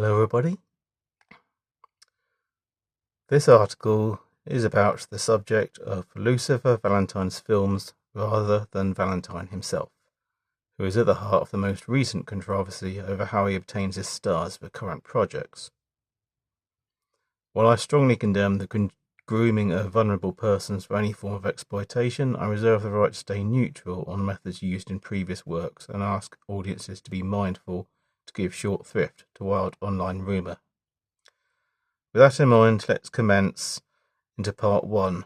Hello everybody. This article is about the subject of Lucifer Valentine's films rather than Valentine himself, who is at the heart of the most recent controversy over how he obtains his stars for current projects. While I strongly condemn the grooming of vulnerable persons for any form of exploitation, I reserve the right to stay neutral on methods used in previous works and ask audiences to be mindful to give short thrift to wild online rumour. With that in mind, let's commence into part 1.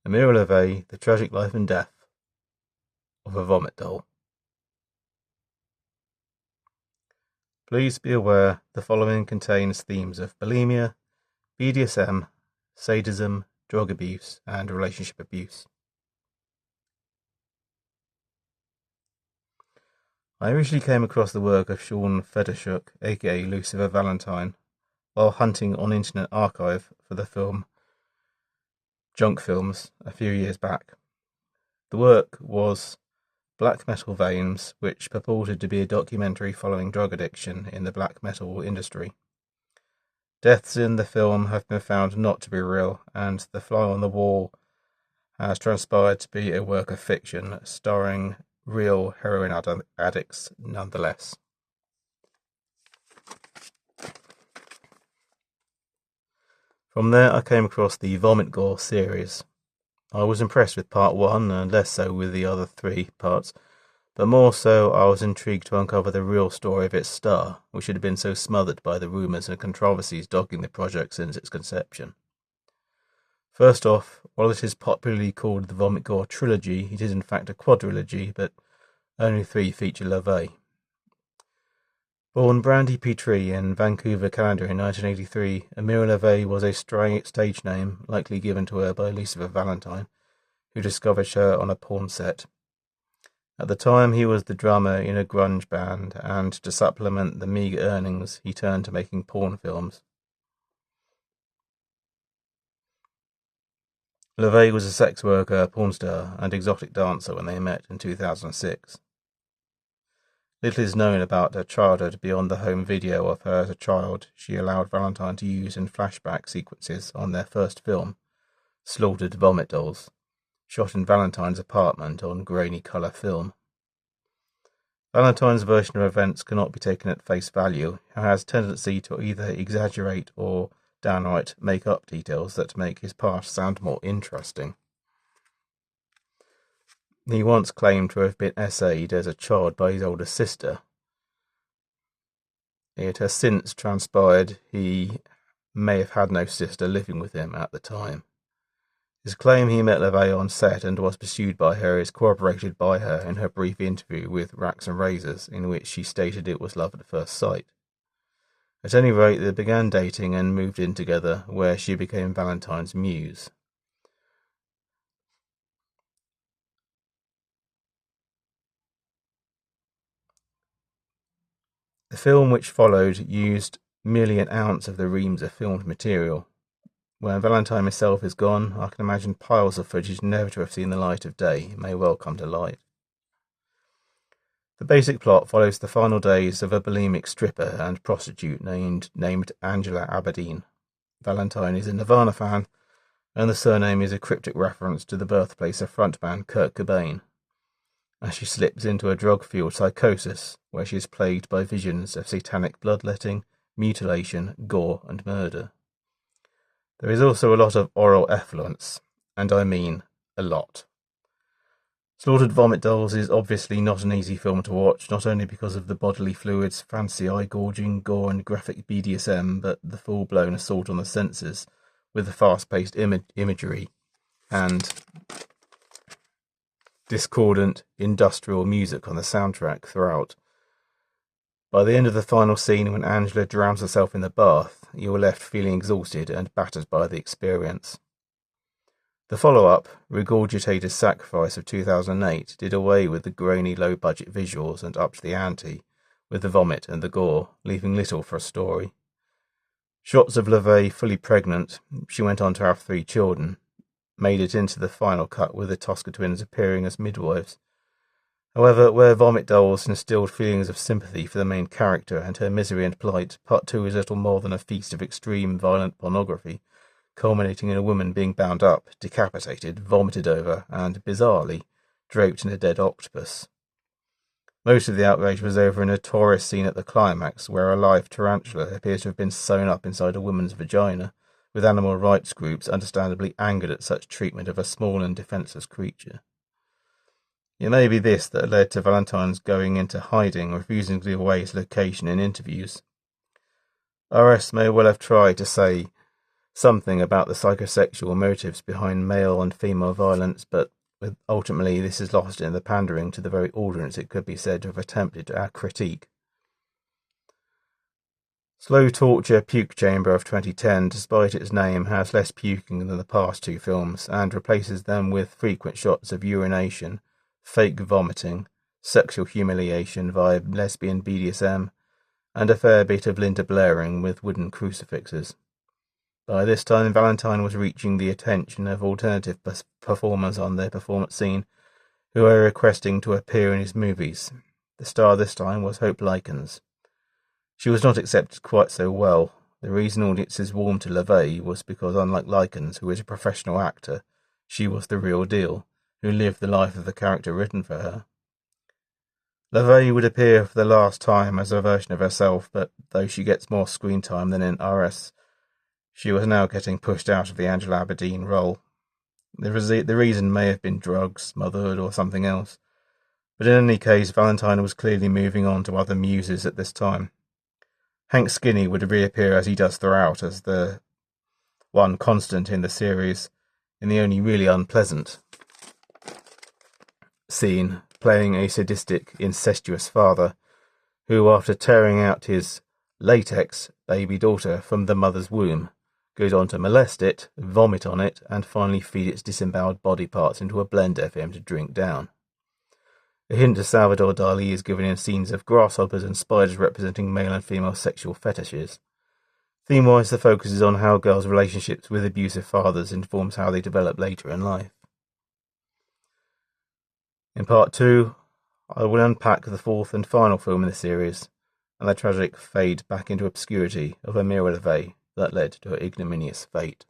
Ameara Lavey, The Tragic Life and Death of a Vomit Doll. Please be aware the following contains themes of bulimia, BDSM, sadism, drug abuse, and relationship abuse. I originally came across the work of Sean Federshook, aka Lucifer Valentine, while hunting on Internet Archive for the film Junk Films a few years back. The work was Black Metal Veins, which purported to be a documentary following drug addiction in the black metal industry. Deaths in the film have been found not to be real, and The Fly on the Wall has transpired to be a work of fiction, starring real heroin addicts nonetheless. From there I came across the Vomit Gore series. I was impressed with part 1 and less so with the other 3 parts, but more so I was intrigued to uncover the real story of its star, which had been so smothered by the rumours and controversies dogging the project since its conception. First off, while it is popularly called the Vomit Gore Trilogy, it is in fact a quadrilogy, but only 3 feature Lavey. Born Brandy Petrie in Vancouver, Canada in 1983, Ameara Lavey was a stage name likely given to her by Lucifer Valentine, who discovered her on a porn set. At the time, he was the drummer in a grunge band, and to supplement the meagre earnings, he turned to making porn films. Lavey was a sex worker, porn star, and exotic dancer when they met in 2006. Little is known about her childhood beyond the home video of her as a child she allowed Valentine to use in flashback sequences on their first film, Slaughtered Vomit Dolls, shot in Valentine's apartment on grainy colour film. Valentine's version of events cannot be taken at face value, and has a tendency to either exaggerate or downright make up details that make his past sound more interesting. He once claimed to have been essayed as a child by his older sister. It has since transpired he may have had no sister living with him at the time. His claim he met Lavey on set and was pursued by her is corroborated by her in her brief interview with Racks and Razors, in which she stated it was love at first sight. At any rate, they began dating and moved in together, where she became Valentine's muse. The film which followed used merely an ounce of the reams of filmed material. When Valentine himself is gone, I can imagine piles of footage never to have seen the light of day may well come to light. The basic plot follows the final days of a bulimic stripper and prostitute named Angela Aberdeen. Valentine is a Nirvana fan, and the surname is a cryptic reference to the birthplace of frontman Kurt Cobain, as she slips into a drug-fueled psychosis where she is plagued by visions of satanic bloodletting, mutilation, gore, and murder. There is also a lot of oral effluence, and I mean a lot. Slaughtered Vomit Dolls is obviously not an easy film to watch, not only because of the bodily fluids, fancy eye-gorging, gore and graphic BDSM, but the full-blown assault on the senses, with the fast-paced imagery and discordant industrial music on the soundtrack throughout. By the end of the final scene, when Angela drowns herself in the bath, you are left feeling exhausted and battered by the experience. The follow-up, Regurgitated Sacrifice of 2008, did away with the grainy low-budget visuals and upped the ante with the vomit and the gore, leaving little for a story. Shots of Lavey fully pregnant, she went on to have 3 children, made it into the final cut with the Tosca twins appearing as midwives, However, where Vomit Dolls instilled feelings of sympathy for the main character and her misery and plight, Part 2 is little more than a feast of extreme, violent pornography, culminating in a woman being bound up, decapitated, vomited over, and, bizarrely, draped in a dead octopus. Most of the outrage was over a notorious scene at the climax, where a live tarantula appears to have been sewn up inside a woman's vagina, with animal rights groups understandably angered at such treatment of a small and defenceless creature. It may be this that led to Valentine's going into hiding, refusing to give away his location in interviews. RS may well have tried to say something about the psychosexual motives behind male and female violence, but ultimately this is lost in the pandering to the very audience it could be said to have attempted a critique. Slow Torture Puke Chamber of 2010, despite its name, has less puking than the past two films, and replaces them with frequent shots of urination, fake vomiting, sexual humiliation via lesbian BDSM, and a fair bit of Linda Blairing with wooden crucifixes. By this time, Valentine was reaching the attention of alternative performers on their performance scene, who were requesting to appear in his movies. The star this time was Hope Likens. She was not accepted quite so well. The reason audiences warmed to Lavey was because, unlike Likens, who is a professional actor, she was the real deal, who lived the life of the character written for her. Lavey would appear for the last time as a version of herself, but though she gets more screen time than in RS, she was now getting pushed out of the Angela Aberdeen role. The reason may have been drugs, motherhood, or something else, but in any case, Valentine was clearly moving on to other muses at this time. Hank Skinny would reappear as he does throughout as the one constant in the series, in the only really unpleasant scene, playing a sadistic, incestuous father, who, after tearing out his latex baby daughter from the mother's womb, goes on to molest it, vomit on it, and finally feed its disemboweled body parts into a blender for him to drink down. A hint of Salvador Dali is given in scenes of grasshoppers and spiders representing male and female sexual fetishes. Theme-wise, the focus is on how girls' relationships with abusive fathers informs how they develop later in life. In part 2, I will unpack the fourth and final film in the series, and the tragic fade back into obscurity of Ameara Lavey that led to her ignominious fate.